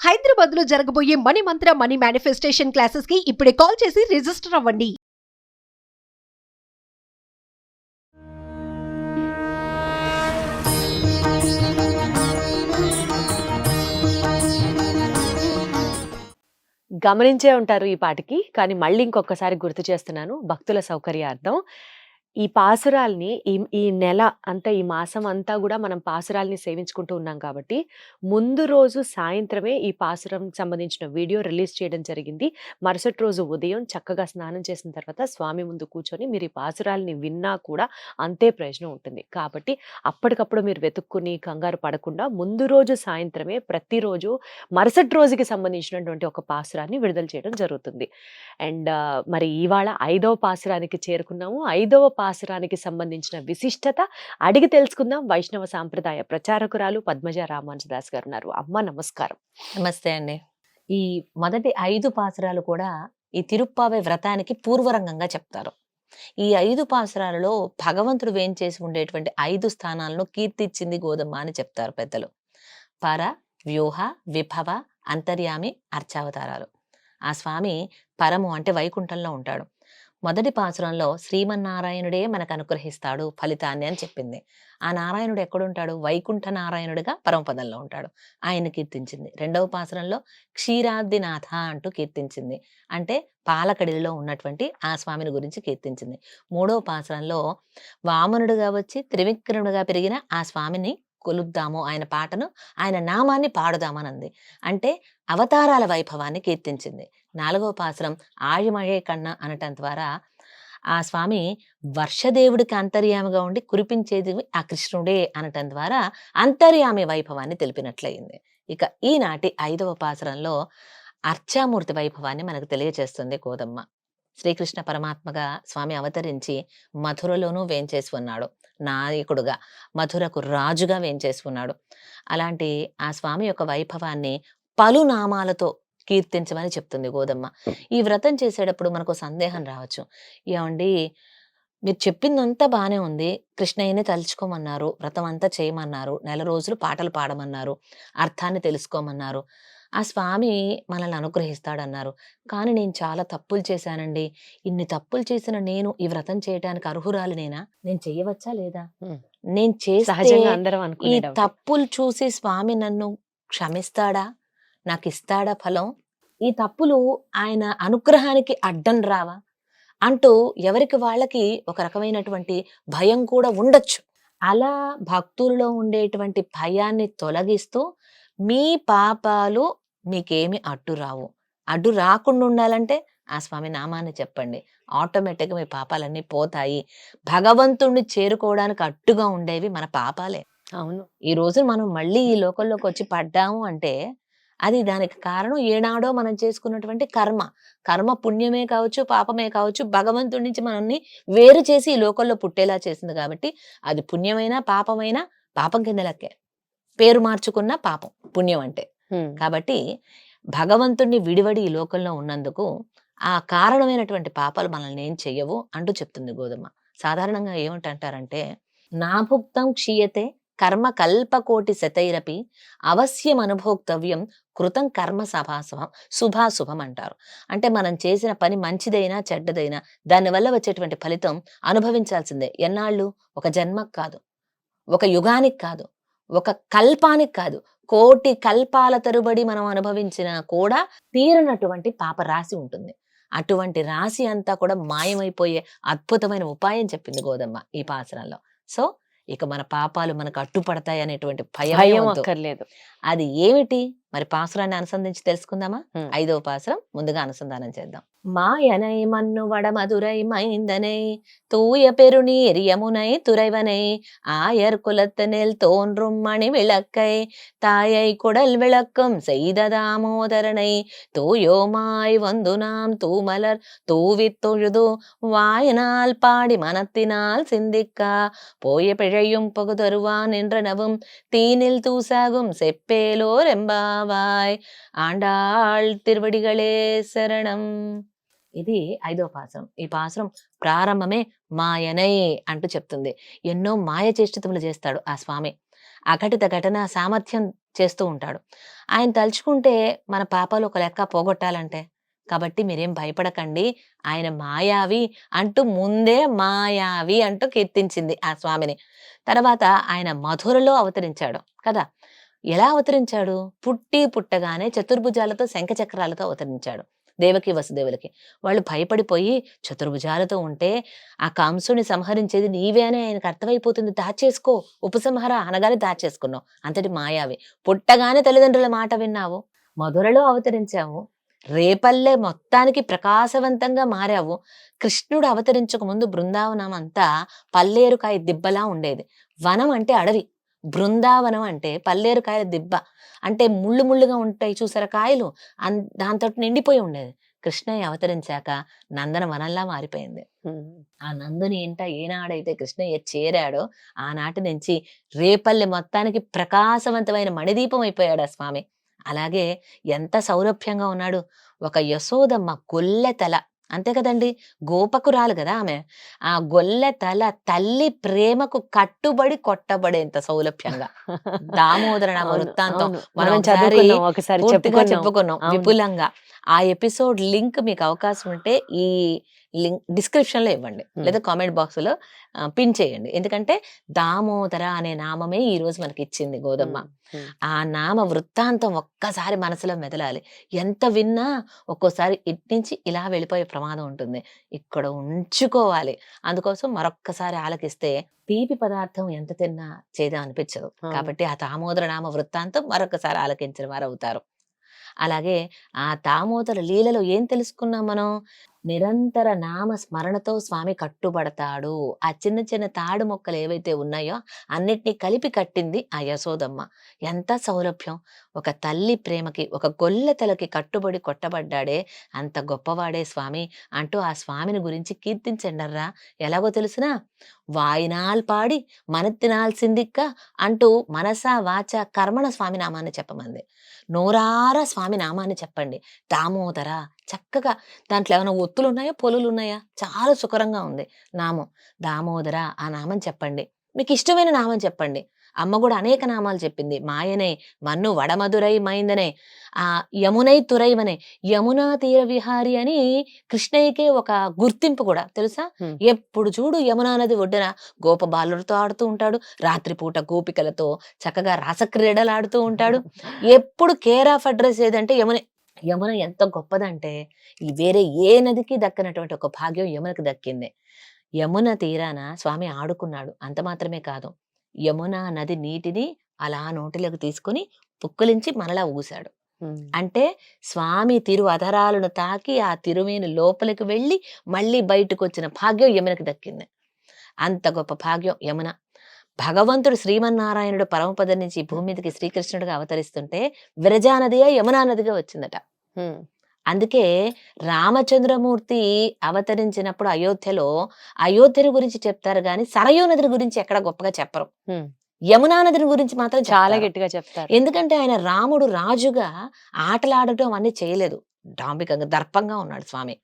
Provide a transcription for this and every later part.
హైదరాబాద్ లో జరగబోయే మనీ మంత్ర money manifestation classes కి ఇప్పుడే కాల్ చేసి రిజిస్టర్ అవ్వండి. గమనించే ఉంటారు ఈ పాటికి. కానీ మళ్ళీ ఇంకొకసారి గుర్తు చేస్తున్నాను భక్తుల సౌకర్యార్థం. ఈ పాసురాల్ని ఈ నెల అంతా, ఈ మాసం అంతా గూడా మనం పాసురాల్ని సేవించుకుంటూ ఉన్నాం కాబట్టి, ముందు రోజు సాయంత్రమే ఈ పాసురంకి సంబంధించిన వీడియో రిలీజ్ చేయడం జరిగింది. మరుసటి రోజు ఉదయం చక్కగా స్నానం చేసిన తర్వాత స్వామి ముందు కూర్చొని మీరు ఈ పాసురాల్ని విన్నా కూడా అంతే ప్రయోజనం ఉంటుంది. కాబట్టి అప్పటికప్పుడు మీరు వెతుక్కుని కంగారు పడకుండా ముందు రోజు సాయంత్రమే ప్రతిరోజు మరుసటి రోజుకి సంబంధించినటువంటి ఒక పాసురాన్ని విడుదల చేయడం జరుగుతుంది. అండ్ మరి ఇవాళ 5వ పాసురానికి చేరుకున్నాము. 5వ పాసురానికి సంబంధించిన విశిష్టత అడిగి తెలుసుకుందాం. వైష్ణవ సాంప్రదాయ ప్రచారకురాలు పద్మజ రామానుజదాస్ గారు ఉన్నారు. అమ్మ నమస్కారం. నమస్తే అండి. ఈ మొదటి 5 పాసురాలు కూడా ఈ తిరుప్పావై వ్రతానికి పూర్వరంగంగా చెప్తారు. ఈ 5 పాసురాలలో భగవంతుడు వేంచేసి ఉండేటువంటి 5 స్థానాలను కీర్తిచ్చింది గోదమ్మ అని చెప్తారు పెద్దలు. పర, వ్యూహ, విభవ, అంతర్యామి, అర్చావతారాలు. ఆ స్వామి పరము అంటే వైకుంఠంలో ఉంటాడు. మొదటి పాసురంలో శ్రీమన్నారాయణుడే మనకు అనుగ్రహిస్తాడు ఫలితాన్ని అని చెప్పింది. ఆ నారాయణుడు ఎక్కడుంటాడు? వైకుంఠ నారాయణుడిగా పరమపదంలో ఉంటాడు. ఆయన కీర్తించింది. 2వ పాసురంలో క్షీరాద్రినాథ అంటూ కీర్తించింది. అంటే పాలకడిలో ఉన్నటువంటి ఆ స్వామిని గురించి కీర్తించింది. 3వ పాసురంలో వామనుడుగా వచ్చి త్రివిక్రముడుగా పెరిగిన ఆ స్వామిని కొలుద్దాము, ఆయన పాటను, ఆయన నామాన్ని పాడుదామనంది. అంటే అవతారాల వైభవాన్ని కీర్తించింది. 4వ పాసురం ఆழிమഴే కన్నా అనటం ద్వారా ఆ స్వామి వర్షదేవుడికి అంతర్యామిగా ఉండి కురిపించేది ఆ కృష్ణుడే అనటం ద్వారా అంతర్యామి వైభవాన్ని తెలిపినట్లయింది. ఇక ఈనాటి 5వ పాసురంలో అర్చామూర్తి వైభవాన్ని మనకు తెలియజేస్తుంది గోదమ్మ. శ్రీకృష్ణ పరమాత్మగా స్వామి అవతరించి మధురలోనూ వేంచేసి ఉన్నాడు. నాయకుడుగా, మధురకు రాజుగా వేంచేసి ఉన్నాడు. అలాంటి ఆ స్వామి యొక్క వైభవాన్ని పలు నామాలతో కీర్తించమని చెప్తుంది గోదమ్మ. ఈ వ్రతం చేసేటప్పుడు మనకు సందేహం రావచ్చు. ఏమండి, మీరు చెప్పిందంతా బానే ఉంది, కృష్ణయ్యని తలుచుకోమన్నారు, వ్రతం అంతా చేయమన్నారు, నెల రోజులు పాటలు పాడమన్నారు, అర్థాన్ని తెలుసుకోమన్నారు, ఆ స్వామి మనల్ని అనుగ్రహిస్తాడన్నారు. కానీ నేను చాలా తప్పులు చేశానండి, ఇన్ని తప్పులు చేసిన నేను ఈ వ్రతం చేయడానికి అర్హురాలు నేనా? నేను చెయ్యవచ్చా లేదా? నేను చేస్తే సహజంగా అందరం ఈ అనుకునే డౌటే. తప్పులు చూసి స్వామి నన్ను క్షమిస్తాడా? నాకు ఇస్తాడా ఫలం? ఈ తప్పులు ఆయన అనుగ్రహానికి అడ్డం రావా అంటూ ఎవరికి వాళ్ళకి ఒక రకమైనటువంటి భయం కూడా ఉండొచ్చు. అలా భక్తుల్లో ఉండేటువంటి భయాన్ని తొలగిస్తూ మీ పాపాలు మీకేమి అడ్డు రావు, అడ్డు రాకుండా ఉండాలంటే ఆ స్వామి నామాన్ని చెప్పండి, ఆటోమేటిక్గా మీ పాపాలన్నీ పోతాయి. భగవంతుణ్ణి చేరుకోవడానికి అడ్డుగా ఉండేవి మన పాపాలే. అవును. ఈ రోజు మనం మళ్ళీ ఈ లోకంలోకి వచ్చి పడ్డాము అంటే అది దానికి కారణం ఏనాడో మనం చేసుకున్నటువంటి కర్మ. కర్మ పుణ్యమే కావచ్చు, పాపమే కావచ్చు, భగవంతుడి నుంచి మనల్ని వేరు చేసి ఈ లోకంలో పుట్టేలా చేసింది కాబట్టి అది పుణ్యమైనా పాపమైనా పాపం కింద లెక్కే. పేరు మార్చుకున్న పాపం పుణ్యం అంటే. కాబట్టి భగవంతుణ్ణి విడివడి ఈ లోకంలో ఉన్నందుకు ఆ కారణమైనటువంటి పాపాలు మనల్ని ఏం చెయ్యవు అంటూ చెప్తుంది గోదమ్మ. సాధారణంగా ఏమిటంటారంటే, నాభుక్తం క్షీయతే కర్మ కల్పకోటి శతైరపి అవశ్యం అనుభోక్తవ్యం కృతం కర్మ శుభాశుభం అంటారు. అంటే మనం చేసిన పని మంచిదైనా చెడ్డదైనా దానివల్ల వచ్చేటువంటి ఫలితం అనుభవించాల్సిందే. ఎన్నాళ్ళు? ఒక జన్మకు కాదు, ఒక యుగానికి కాదు, ఒక కల్పానికి కాదు, కోటి కల్పాల తరుబడి మనం అనుభవించినా కూడా తీరనటువంటి పాప రాశి ఉంటుంది. అటువంటి రాశి అంతా కూడా మాయమైపోయే అద్భుతమైన ఉపాయం చెప్పింది గోదమ్మ ఈ పాసరంలో. సో ఇక మన పాపాలు మనకు అడ్డుపడతాయి అనేటువంటి భయం అక్కర్లేదు. అది ఏమిటి మరి? పాసురాన్ని అనుసంధించి తెలుసుకుందామా? 5వ పాసురం ముందుగా అనుసంధానం చేద్దాం. மாயனை மன்னுவட மதுரை மைந்தனை தூய பெருநீர் யமுனை துறைவனை ஆயர் குலத்தினில் தோன்றும் மணி விளக்கை தாயை குடல் விளக்கம் செய்த தாமோதரனை தூயோமாய் வந்து நாம் தூமலர் தூவித் தொழுது வாயினால் பாடி மனத்தினால் சிந்திக்கா போய பிழையும் பகுதருவான் என்றனவும் தீனில் தூசாகும் செப்பேலோர் எம்பாவாய் ఆండాళ్ తిరువడిగళే శరణం. ఇది 5వ పాసురం. ఈ పాసురం ప్రారంభమే మాయనై అంటూ చెప్తుంది. ఎన్నో మాయ చేష్టములు చేస్తాడు ఆ స్వామి. అఘటిత ఘటన సామర్థ్యం చేస్తూ ఉంటాడు. ఆయన తలుచుకుంటే మన పాపాలు ఒక లెక్క పోగొట్టాలంటే. కాబట్టి మీరేం భయపడకండి. ఆయన మాయావి అంటూ ముందే మాయావి అంటూ కీర్తించింది ఆ స్వామిని. తర్వాత ఆయన మధురలో అవతరించాడు కదా! ఎలా అవతరించాడు? పుట్టగానే చతుర్భుజాలతో శంఖచక్రాలతో అవతరించాడు. దేవకి వసుదేవులకి. వాళ్ళు భయపడిపోయి చతుర్భుజాలతో ఉంటే ఆ కంసుని సంహరించేది నీవే అని ఆయనకు అర్థమైపోతుంది. దాచేసుకో, ఉపసంహర అనగానే దాచేసుకున్నావు. అంతటి మాయావి. పుట్టగానే తల్లిదండ్రుల మాట విన్నావు, మధురలో అవతరించావు, రేపల్లె మొత్తానికి ప్రకాశవంతంగా మారావు. కృష్ణుడు అవతరించక ముందు బృందావనం అంతా పల్లేరుకాయ దిబ్బలా ఉండేది. వనం అంటే అడవి, బృందావనం అంటే పల్లేరుకాయల దిబ్బ. అంటే ముళ్ళు ముళ్ళుగా ఉంటాయి చూసారా కాయలు, దాంతో నిండిపోయి ఉండేది. కృష్ణయ్య అవతరించాక నందన వనంలా మారిపోయింది. ఆ నందుని ఇంట ఏనాడైతే కృష్ణయ్య చేరాడో ఆనాటి నుంచి రేపల్లె మొత్తానికి ప్రకాశవంతమైన మణిదీపం అయిపోయాడు ఆ స్వామి. అలాగే ఎంత సౌరభ్యంగా ఉన్నాడు. ఒక యశోదమ్మ గొల్లె తల, అంతే కదండి, గోపకురాలు కదా ఆమె. ఆ గొల్లె తల తల్లి ప్రేమకు కట్టుబడి కొట్టబడేంత సౌలభ్యంగా దామోదర నామ వృత్తాంతం మనం ఒకసారి పూర్తిగా చెప్పుకున్నాం విపులంగా. ఆ ఎపిసోడ్ లింక్ మీకు అవకాశం ఉంటే ఈ లింక్ డిస్క్రిప్షన్ లో ఇవ్వండి, లేదా కామెంట్ బాక్స్ లో పిన్ చేయండి. ఎందుకంటే దామోదర అనే నామమే ఈ రోజు మనకి ఇచ్చింది గోదమ్మ. ఆ నామ వృత్తాంతం ఒక్కసారి మనసులో మెదలాలి. ఎంత విన్నా ఒక్కోసారి ఇటు నుంచి ఇలా వెళ్ళిపోయే ప్రమాదం ఉంటుంది. ఇక్కడ ఉంచుకోవాలి. అందుకోసం మరొక్కసారి ఆలకిస్తే తీపి పదార్థం ఎంత తిన్నా చేదా అనిపించదు. కాబట్టి ఆ దామోదర నామ వృత్తాంతం మరొకసారి ఆలకించిన వారు అవుతారు. అలాగే ఆ దామోదర లీలలో ఏం తెలుసుకున్నాం మనం? నిరంతర నామ స్మరణతో స్వామి కట్టుబడతాడు. ఆ చిన్న చిన్న తాడు మొక్కలు ఏవైతే ఉన్నాయో అన్నిటినీ కలిపి కట్టింది ఆ యశోదమ్మ. ఎంత సౌలభ్యం! ఒక తల్లి ప్రేమకి, ఒక గొల్లె తలకి కట్టుబడి కొట్టబడ్డాడే అంత గొప్పవాడే స్వామి అంటూ ఆ స్వామిని గురించి కీర్తించండర్రా. ఎలాగో తెలుసునా? వాయినాల్ పాడి మనతినాల్సిందిక్క అంటూ మనసా వాచ కర్మణ స్వామి నామాన్ని చెప్పమంది. నోరారా స్వామి నామాన్ని చెప్పండి. దామోదర చక్కగా, దాంట్లో ఏమైనా ఒత్తులు ఉన్నాయా, పొలులు ఉన్నాయా? చాలా సుకరంగా ఉంది నామం. దామోదర ఆ నామం చెప్పండి. మీకు ఇష్టమైన నామం చెప్పండి. అమ్మ కూడా అనేక నామాలు చెప్పింది. మాయనే, మన్ను వడమధురై మైందనే, ఆ యమునై తురైవనే, యమునా తీర విహారి అని కృష్ణయ్యకే ఒక గుర్తింపు కూడా తెలుసా? ఎప్పుడు చూడు యమునా నది ఒడ్డున గోప బాలులతో ఆడుతూ ఉంటాడు. రాత్రిపూట గోపికలతో చక్కగా రాసక్రీడలాడుతూ ఉంటాడు. ఎప్పుడు కేర్ ఆఫ్ అడ్రస్ ఏదంటే యమునే. యమున ఎంత గొప్పదంటే వేరే ఏ నదికి దక్కనటువంటి ఒక భాగ్యం యమునకు దక్కింది. యమున తీరాన స్వామి ఆడుకున్నాడు. అంత మాత్రమే కాదు, యమునా నది నీటిని అలా నోటిలోకి తీసుకుని పుక్కిలించి మనలా ఊశాడు. అంటే స్వామి తిరు అధరాలను తాకి ఆ తిరుమేని లోపలికి వెళ్ళి మళ్ళీ బయటకు వచ్చిన భాగ్యం యమునకు దక్కింది. అంత గొప్ప భాగ్యం యమున. భగవంతుడు శ్రీమన్నారాయణుడు పరమపదం నుంచి భూమి మీదకి శ్రీకృష్ణుడిగా అవతరిస్తుంటే విరజానదిగా యమునా నదిగా వచ్చిందట. అందుకే రామచంద్రమూర్తి అవతరించినప్పుడు అయోధ్యలో అయోధ్యని గురించి చెప్తారు గాని సరయూ నదిని గురించి ఎక్కడ గొప్పగా చెప్పరు. యమునా నదిని గురించి మాత్రం చాలా గట్టిగా చెప్తారు. ఎందుకంటే ఆయన రాముడు రాజుగా ఆటలాడటం అన్ని చేయలేదు. డాంబికంగా దర్పంగా ఉన్నాడు స్వామి.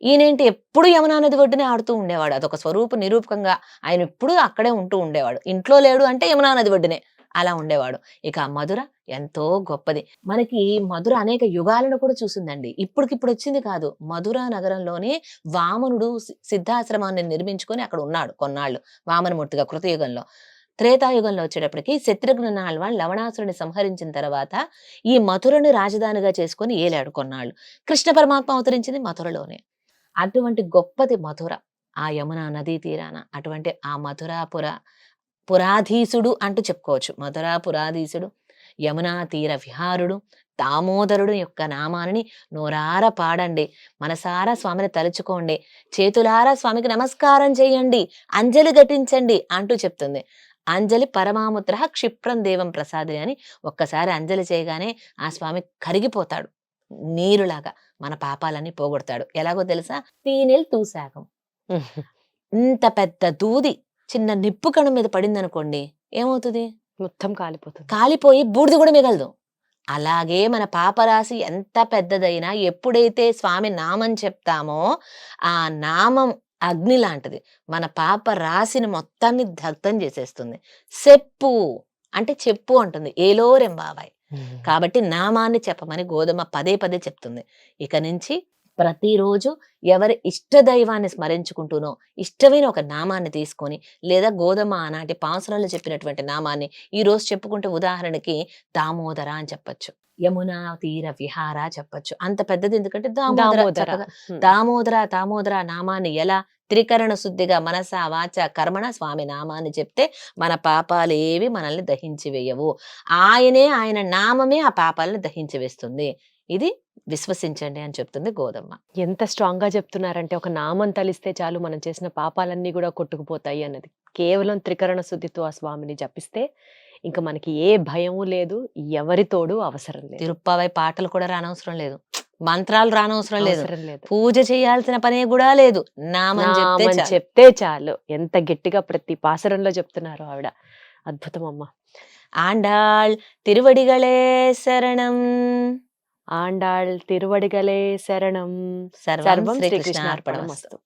ఈయనేంటి ఎప్పుడు యమునా నది ఒడ్డునే ఆడుతూ ఉండేవాడు. అదొక స్వరూప నిరూపకంగా ఆయన ఎప్పుడు అక్కడే ఉంటూ ఉండేవాడు. ఇంట్లో లేడు అంటే యమునా నది ఒడ్డునే అలా ఉండేవాడు. ఇక మధుర ఎంతో గొప్పది. మనకి మధుర అనేక యుగాలను కూడా చూసిందండి. ఇప్పటికిప్పుడు వచ్చింది కాదు. మధుర నగరంలోనే వామనుడు సిద్ధాశ్రమాన్ని నిర్మించుకొని అక్కడ ఉన్నాడు కొన్నాళ్ళు వామనమూర్తిగా కృతయుగంలో. త్రేతాయుగంలో వచ్చేటప్పటికి శత్రుఘ్న నాళ్వాన్ లవణాసురుని సంహరించిన తర్వాత ఈ మధురని రాజధానిగా చేసుకొని ఏలాడు కొన్నాళ్ళు. కృష్ణ పరమాత్మ అవతరించింది మధురలోనే. అటువంటి గొప్పది మధుర, ఆ యమునా నదీ తీరాన. అటువంటి ఆ పురాధీసుడు అంటూ చెప్పుకోవచ్చు. మధురాపురాధీసుడు, యమునా తీర విహారుడు, దామోదరుడు యొక్క నామాన్ని నోరార పాడండి. మనసారా స్వామిని తలుచుకోండి. చేతులారా స్వామికి నమస్కారం చేయండి, అంజలి ఘటించండి అంటూ చెప్తుంది. అంజలి పరమాముద్ర క్షిప్రం దేవం ప్రసాది అని ఒక్కసారి అంజలి చేయగానే ఆ స్వామి కరిగిపోతాడు నీరులాగా. మన పాపాలన్నీ పోగొడతాడు. ఎలాగో తెలుసా? తీనెల్ తూసాగం. ఇంత పెద్ద దూది చిన్న నిప్పు కణం మీద పడింది అనుకోండి, ఏమవుతుంది? మొత్తం కాలిపోతుంది. కాలిపోయి బూడిద కూడా మిగలదు. అలాగే మన పాపరాశి ఎంత పెద్దదైనా ఎప్పుడైతే స్వామి నామం చెప్తామో ఆ నామం అగ్ని లాంటిది. మన పాప రాశిని మొత్తాన్ని దగ్ధం చేసేస్తుంది. సెప్పు అంటే చెప్పు అంటుంది, ఏలోరెంబావాయ్. కాబట్టి నామాన్ని చెప్పమని గోధుమ పదే పదే చెప్తుంది. ఇక నుంచి ప్రతిరోజు ఎవరి ఇష్ట దైవాన్ని స్మరించుకుంటూనో ఇష్టమైన ఒక నామాన్ని తీసుకొని, లేదా గోధుమ ఆనాటి పాసురంలో చెప్పినటువంటి నామాన్ని ఈ రోజు చెప్పుకుంటే, ఉదాహరణకి దామోదర అని చెప్పొచ్చు, యమునా తీర విహార చెప్పొచ్చు. అంత పెద్దది ఎందుకంటే దామోదర. దామోదర. చక్కగా దామోదర దామోదర నామాన్ని ఎలా త్రికరణ శుద్ధిగా మనస వాచ కర్మణ స్వామి నామాన్ని చెప్తే మన పాపాలు ఏవి మనల్ని దహించి వేయవు. ఆయన నామమే ఆ పాపాలను దహించి వేస్తుంది. ఇది విశ్వసించండి అని చెప్తుంది గోధమ్మ. ఎంత స్ట్రాంగ్ గా చెప్తున్నారంటే, ఒక నామం తలిస్తే చాలు మనం చేసిన పాపాలన్నీ కూడా కొట్టుకుపోతాయి అన్నది. కేవలం త్రికరణ శుద్ధితో ఆ స్వామిని జపిస్తే ఇంకా మనకి ఏ భయము లేదు, ఎవరి తోడు అవసరం లేదు. తిరుప్పావై పాటలు కూడా రానవసరం లేదు, మంత్రాలు రానవసరం లేదు, అవసరం లేదు. పూజ చేయాల్సిన పనే కూడా లేదు, నామం చెప్తే నామం చాలు. చెప్తే చాలు. ఎంత గట్టిగా ప్రతి పాసరంలో చెప్తున్నారు ఆవిడ. అద్భుతం అమ్మ. ఆండాళ్ తిరువడిగళే శరణం. ఆండాళ్ తిరువడిగలే శరణం. సర్వం సర్వం శ్రీకృష్ణార్పణమస్తు. శ్రీకృష్ణార్పణమస్తు.